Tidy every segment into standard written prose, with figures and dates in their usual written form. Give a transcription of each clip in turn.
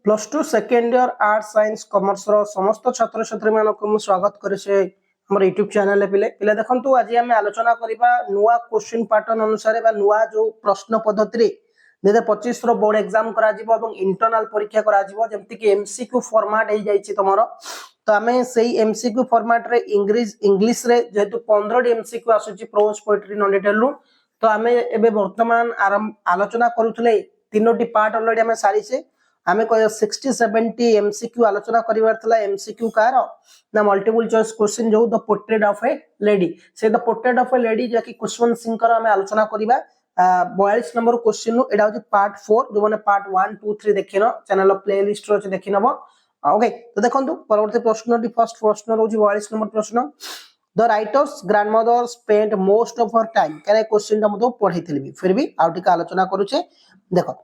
Plus two second year art science commerce रो समस्त छात्र छात्री मानक मु स्वागत करे हमर यूट्यूब चैनल पिले पिले देखंतु आज आम आलोचना करबा नुआ क्वेश्चन पैटर्न अनुसार बा नुआ जो प्रश्न पद्धति रे 2025 रो बोर्ड एग्जाम करा जिवो एवं इंटरनल परीक्षा करा जिवो जेमति कि एमसीक्यू फॉर्मेट हे जाईछि तमरो तो आमे सेही एमसीक्यू फॉर्मेट रे इंग्लिश रे जेतु 15 डी एमसीक्यू आसुछि प्रोज पोएट्री नॉन डिटेल रु तो आमे एबे वर्तमान आलोचना करूथले तीनोटी पार्ट ऑलरेडी आमे सारीछे आमे कह 60-70 एमसीक्यू आलोचना करिवार थला एमसीक्यू कार ना मल्टीपल चॉइस क्वेश्चन जो the portrait of a lady से the portrait of a lady जे कि खुशवंत सिंह कर आमे आलोचना करिबा 42 नंबर क्वेश्चन नु एडा होची पार्ट 4 जो माने पार्ट 1 2 3 देखिनो चैनल प्लेलिस्ट रो देखिनबो ओके तो देखंतु परवर्ती प्रश्न डी फर्स्ट प्रश्न रोची 42 नंबर प्रश्न the writers grandmother spent most of her time करे क्वेश्चन ता मतो पढैथिलबी फिर भी आउटिका आलोचना करूचे देखो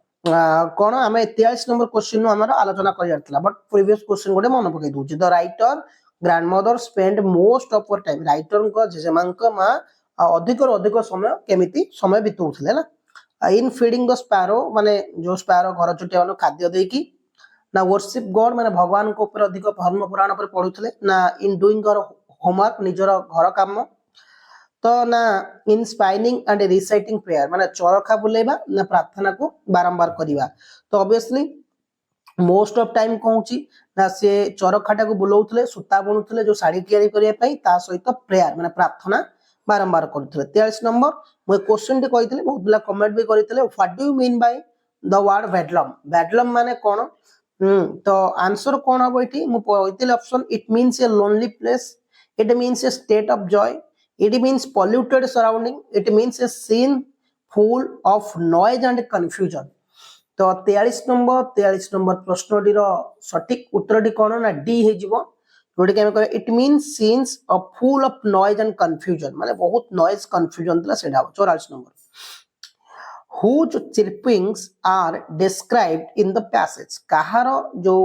कोन आमे 43 नंबर क्वेश्चन हमर आलोचना कर जातला बट प्रीवियस क्वेश्चन गोटे मन पकई दूची the writer grandmother spend most of her time writer को जेजेमांक मा अधिक और अधिक समय केमिति समय बितौथले ना इन फीडिंग द स्पैरो माने जो स्पैरो घर चटिया मान खाद्य देकी ना वर्शिप गॉड माने भगवान को ऊपर अधिक धर्म पुराण पर पढुथले ना इन डूइंग होमवर्क निजर घर काम तो ना इन स्पाइनिंग एंड रिसाइटिंग प्रेयर माने चरखा बुलेबा ना प्रार्थना को बारंबार करिवा तो ऑब्वियसली मोस्ट ऑफ टाइम कहूची ना से चरखाटा को बुलाउथले सुता बुनुथले जो साड़ी तयारी करिया पई ता सहित प्रेयर माने प्रार्थना बारंबार करथले 43 नंबर मो क्वेश्चन टे कहितले बहुत बला कमेंट भी करितले what do you mean by the word bedlam माने कोन तो आंसर कोन हबो इठी मो कहितले option it means a lonely place it means a state of joy it means polluted surrounding it means a scene full of noise and confusion तो 43 number प्रश्नटी रो सटीक उत्तरटी कोन ना डी हे जिवो जोटी के हम कह it means scenes of full of noise and confusion माने बहुत noise confusion तला सेडा 44 number whose chirpings are described in the passage कहारो जो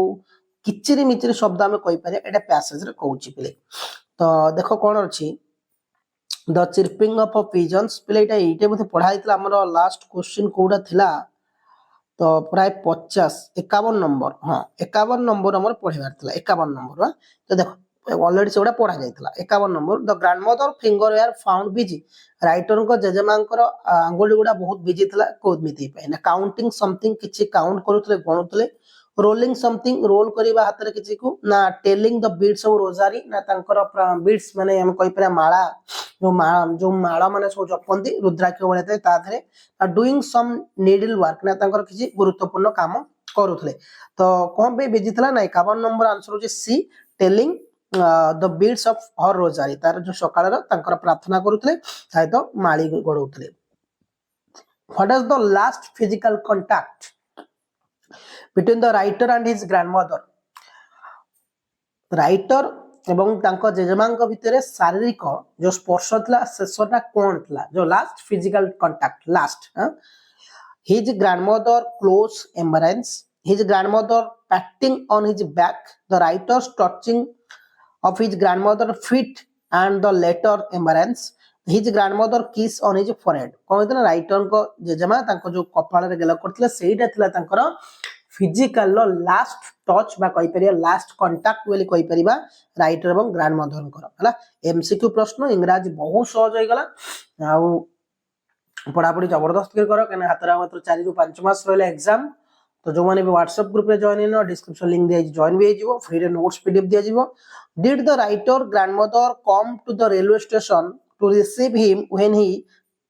किचिरी मिचिरी शब्द हम कहि पारे एटा पैसेज रे कहूची पिले तो देखो कोन अछि द चिरपिंग ऑफ पिजन्स पिले एटा एटे मते पढाइतला हमर लास्ट क्वेश्चन कोडा थिला तो प्राय 50 51 नंबर हां 51 नंबर हमर पढिबार थिला 51 नंबर तो देखो ऑलरेडी सेडा पढा जाइतला 51 number the grandmother finger were found busy writer को जजमांकर आंगुली गुडा बहुत बिजी थिला कोदमिति पे ना काउंटिंग समथिंग किछि काउंट करूतले गणुतले रोलिंग समथिंग रोल करिबा हातरे किछि को ना telling the beats of rosary ना तांकर बीट्स माने हम कहि परा माला जो माला माने सो जपंती रुद्राक्ष बळेते ता धरे डूइंग सम नीडल वर्क ना तांकर किछि गुरुत्वपूर्ण काम करूथले तो कोन बे बिजी थला ना 51 नंबर आंसर हो जे she telling the beats of her rosary तार जो सकाळ रा तांकर प्रार्थना करूथले साय तो माळी गडौथले what is the last physical contact between the writer and his grandmother writer एवं तांको जेजमांक भितरे शारीरिक जो स्पर्श थला सेसोटा कोन थला जो last physical contact last his grandmother close embrace his grandmother patting on his back the writer's touching of his grandmother feet and the later embrace his grandmother kiss on his forehead cone writer को जेजमा तांको जो कपाळ रे गेला करथले सेहीटा थला तांकर physical लो last touch बा कहि परिया लास्ट कांटेक्ट वेली कहि परिबा राइटर एवं ग्रैंडमदर कर हला एमसीक्यू प्रश्न इंग्रजी बहुत सहज होई गला आ पढा पढी जबरदस्त कर कने हातरा मात्र 4 रु 5 मास रहले एग्जाम तो जो माने भी व्हाट्सएप ग्रुप रे जॉइन इन डिस्क्रिप्शन लिंक दे जॉइन भी जिवो फ्री रे नोट्स पीडीएफ दिया जिवो did the writer grandmother come to the railway station to receive him when he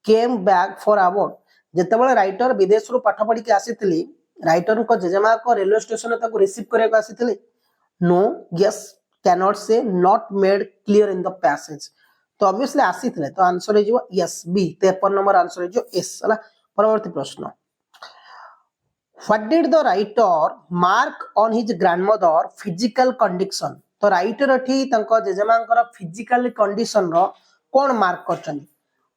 came back for abroad जेतेबेले राइटर विदेश रु पाठ पढी के आसीतली राइटर को जेजेमा को रेलवे स्टेशन ताको रिसीव करे को आसीतले नो यस कैन नॉट से not made clear in the passage तो ऑब्वियसली आसीतले तो आंसर हे जो यस बी 53 नंबर आंसर हे जो एस हला परवर्ती प्रश्न what did the writer mark on his grandmother physical condition तो राइटर अठी तांको जेजेमांकर फिजिकल कंडीशन रो कोन मार्क करछन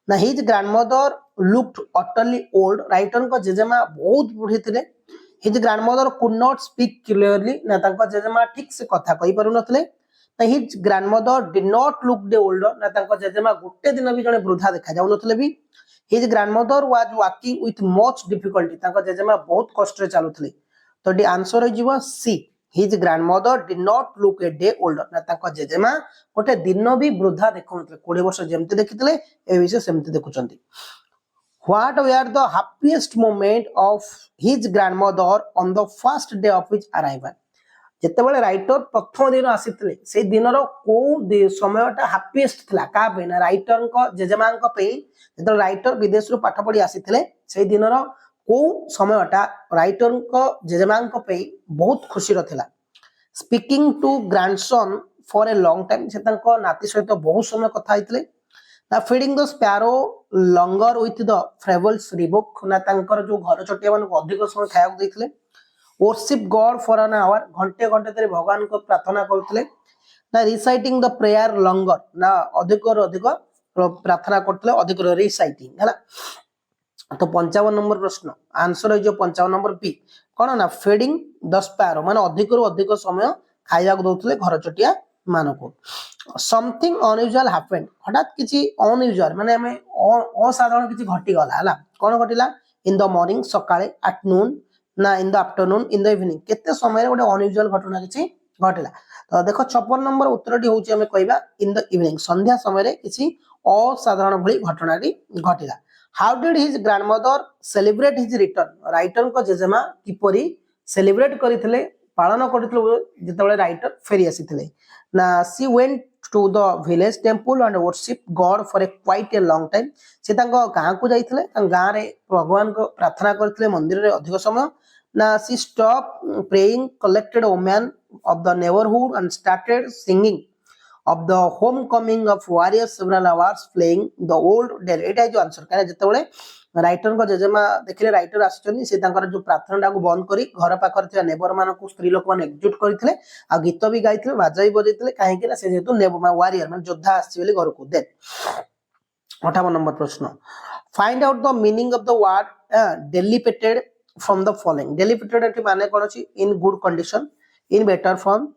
ना his grandmother looked utterly old writer को जेजेमा बहुत बुढ़ी थिले his grandmother could not speak clearly ना तांको जेजेमा ठीक से कथा कहि पारु नथले ना his grandmother did not look the older ना तांको जेजेमा गुटे दिन भी जने वृद्धा देखा जाउ नथले भी his grandmother was walking with much difficulty तांको जेजेमा बहुत कष्ट रे चालुथले तो डी आंसर हो see his grandmother did not look a day older ना ताको जेजेमा गोटे दिन भी वृद्धा देखुनथले 20 वर्ष जेमति देखितले ए विषय सेमति देखुचंती What were the happiest moment of his grandmother on the first day of his arrival? ଯେତେବେଳେ ରାଇଟର ପ୍ରଥମ ଦିନ ଆସିଥିଲେ ସେଇ ଦିନର କୋଉ ସମୟଟା ହାପିଏଷ୍ଟ ଥିଲା କାହା ପାଇଁ ନା ରାଇଟରଙ୍କ ଜେଜେମାଙ୍କ ପାଇଁ ଯେତେବେଳେ ରାଇଟର ବିଦେଶରୁ ପାଠ ପଢି ଆସିଥିଲେ ସେଇ ଦିନର କୋଉ ସମୟଟା ରାଇଟରଙ୍କ ଜେଜେମାଙ୍କ ପାଇଁ ବହୁତ ଖୁସିର ଥିଲା speaking to grandson for a long time ସେ ତାଙ୍କ ନାତି ସହିତ ବହୁତ ସମୟ କଥା ହେଇଥିଲେ ନା feeding the sparrow longer with the fables rebuke ନା ତାଙ୍କର ଯୋଉ ଘର ଚଟିଆ ମାନଙ୍କୁ ଅଧିକ ସମୟ ଖାଇବାକୁ ଦେଇଥିଲେ worship God for an hour घंटे घंटे धरि भगवान को प्रार्थना करथिले ना reciting the prayer longer ना अधिक और अधिक प्रार्थना करथिले अधिक reciting हैला तो 55 नंबर प्रश्न आंसर है जो 55 नंबर बी कोन ना feeding the sparrow माने अधिक और अधिक समय खाइया को दउथिले घर चटिया मानको something unusual happened हठात किछि unusual माने हमें असाधारण किछि घटी गला हैला कोन घटिला in the morning सकाळे at noon ना in the afternoon in the evening केते समय रे गोटे अनयूजुअल घटना किछि घटिला तो देखो 56 नंबर उत्तरटी होउची हमें कहबा इन द इवनिंग संध्या समय रे किछि असाधारण भली घटनाटी घटिला how did his grandmother celebrate his return writer को जेजेमा किपरि सेलिब्रेट करिथिले पालन करिथिले जेतेबेले राइटर फेरी आसीथिले ना she went to the village temple and worship god for a quite a long time से तांको गां को जाइथिले तां गां रे भगवान को प्रार्थना करथिले मंदिर रे अधिक समय ना she stopped praying collected women of the neighborhood and started singing of the homecoming of warriors several hours playing the old dare एटा जो आंसर काहे जेतेबेले राइटर को जेजेमा देखिले राइटर आछचनी से तांकर जो प्रार्थना को बंद करी घर पाखर थिया नेबर मान को स्त्री लोक मान एकजुट करथिले आ गीत भी गाइथिले बाजा भी बजैथिले काहे कि ना से जेतु नेबर वारियर मान योद्धा आछि बेली घर को दे 58 नंबर प्रश्न find out the meaning of the word dilapidated from the following dilapidated एटी माने कोन अछि in good condition in better form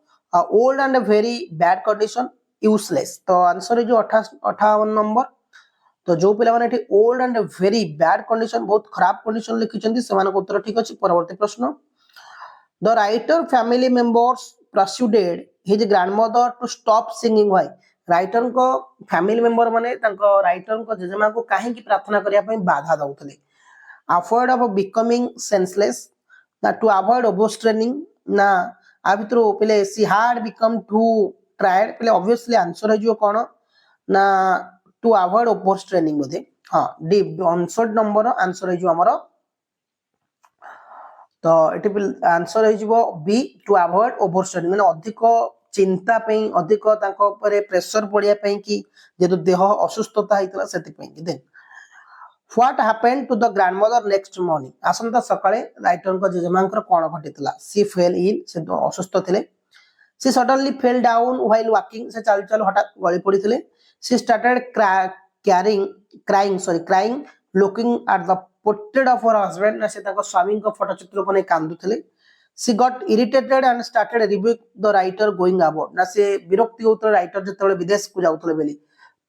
old and very bad condition useless तो आंसर है जो 58 नंबर तो जो पिला माने eighty old and very bad condition बहुत खराब कंडीशन लिखिचंती सेमान को उत्तर ठीक अछि परवर्ती प्रश्न the writer family members persuaded his grandmother to stop singing why writer को फैमिली मेंबर माने तांको राइटर को जेजेमा को काहे की प्रार्थना करिया पई बाधा दउथले afraid of becoming senseless na to avoid overstraining na a भितरो पहिले she had become too tired पहिले obviously आंसर है जो कोन ना to avoid overstraining बोधे हां डी 59 नंबर आंसर है जो हमरो तो एटी आंसर है जो बी to avoid overstraining माने अधिक चिंता पई अधिक तांको ऊपर प्रेशर पडिया पई कि जेतु देह असुस्थता हितला सेति पई कि then What happened to the grandmother next morning? आसंता सकाळे राइटर को जेजेमांकर कोन घटितला सी फेल इल से असुस्थ थिले she suddenly fell down while walking से चाल चाल हठात गळी पडिथिले she started crying looking at the portrait of her husband ना से ताको स्वामी को फोटो चित्र को नै कांदुथिले she got irritated and started rebuke the writer going about ना से विरक्ति होतले राइटर जेतेबेले विदेश को जाउथले बेली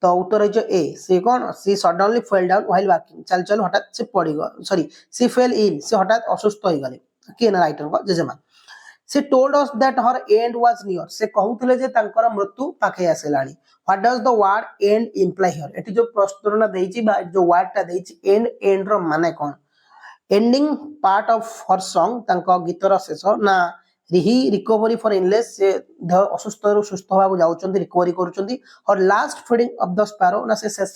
तो उत्तर है जो ए सी कौन she suddenly fell down while walking चल चल हठात से पड़ी गो सॉरी सी फेल इन से हठात असुस्थ होई गले के ना राइटर को जेजेमा she told us that her end was near से कहउतले जे तांकर मृत्यु पाखे आसेलानी what does the word end imply here एटी जो प्रश्नना देइची बा जो वर्डटा देइची एंड रो माने कोन ending part of her song तांको गीतर शेष ना रिही रिकवरी फॉर इनलेस से असुस्थ रु सुस्थ होबा को जाउचंदी रिकवरी करूचंदी और last feeding of the sparrow ना से शेष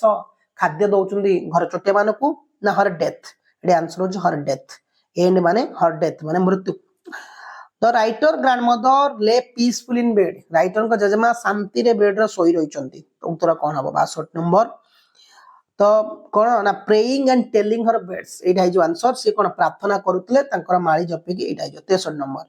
खाद्य दउचंदी घर चटे मानको ना हर डेथ एडी आंसर हो हर डेथ एंड माने हर डेथ माने मृत्यु द राइटर ग्रैंडमदर ले पीसफुल इन बेड राइटर को जजमा शांति रे बेड रे सोई रहिचंती तो उत्तर कोन हबो 62 नंबर तो कोन ना praying and telling her beds एटा है जो आंसर से कोन प्रार्थना करूतले तांकर माळी जपि कि एटा है जो 63 number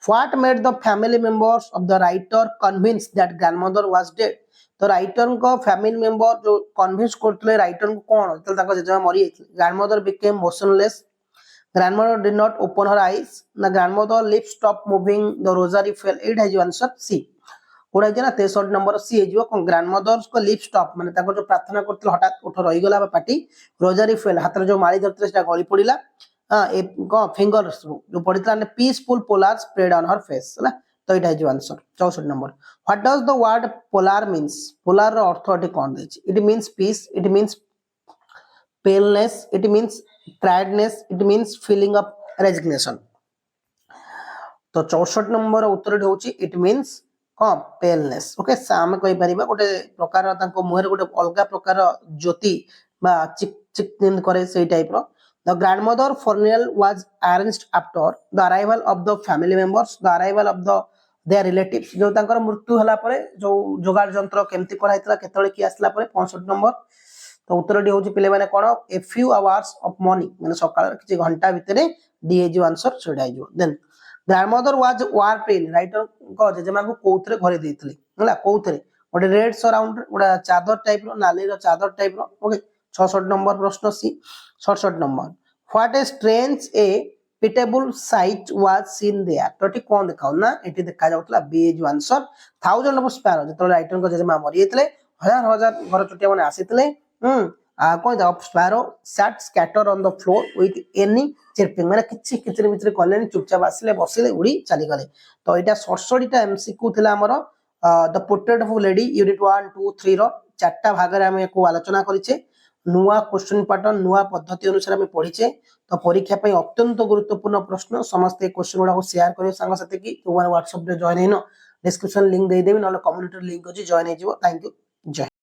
What made the family members of the writer convinced that grandmother was dead? तो राइटर को फैमिली मेंबर जो कन्विंस करथले राइटर को कोन तो ताको जेजा मरि जाइथले grandmother became motionless grandmother did not open her eyes ना grandmother lips stop moving the rosary fell it has answer C ओडा जे ना 63 नंबर सी है जो ग्रैंडमदर को लिप स्टॉप माने ताको जो प्रार्थना करथले हठात उठ रही गला पाटी रोजरी फेल हाथ जो मारी धरथले सेटा गळी पडिला फिंगर्स जो पड़ता peaceful pallor spread on her face है तो यहाँ है answer 64 number what does the word pallor means pallor रो अर्थ एटी कौन देछि it means peace it means paleness it means tiredness it means feeling of resignation तो 64 नंबर उत्तर होची इट मीन्स कौन पेलनेस ओके आम कहि परिबा गोटे प्रकार तांको मुहर गोटे अलगा प्रकार ज्योति बा चिक चिक निंद करे सेई टाइप रो the grandmother funeral was arranged after the arrival of the family members the arrival of the their relatives जो तांकर मृत्यु हला परे जो जोगाड़ जंत्र केमती कराइतला केतळे की आसला परे 65 नंबर तो उत्तर डी होची पिले माने कोन a few hours of morning माने सकाळ किछि घंटा भितरे डी हे जो आंसर छडाई जो then grandmother was war pain writer को जेमा को कोउतरे घरे देइतले हला कोउतरे ओडे रेड सराउंड ओडा चादर टाइप रो नाली रो चादर टाइप रो ओके 66 नंबर प्रश्न सी 67 number what a strange a pitiable sight was seen there तो कोन देखाउ ना एटी देखा जाउतला बी जो आंसर 1000 ऑफ स्पैरो जतो राइटर को जेमा मरियतले हजार हजार घर चुटिया माने आसीतले आ कोन the sparrow sat scatter on the floor with any chirping माने किछि किचरे मिचरे कलेन चुपचाप आसीले बसिले उड़ी चली गले तो एटा 67 टा एमसीक्यू थिला हमर the portrait of lady unit 1 2 3 रो चारटा भाग रे हम एको आलोचना करिचे नुआ क्वेश्चन पैटर्न नुआ पद्धति अनुसार हमें पढ़ीचे तो परीक्षा पे अत्यंत गुरुत्वपूर्ण प्रश्न समस्त क्वेश्चन गुड़ा शेयर करियो संग साथी की व्हाट्सएप रे जॉइन हेनो डिस्क्रिप्शन लिंक दे देबी न कम्युनिटी लिंक अछि जॉइन हे जिवो थैंक यू जय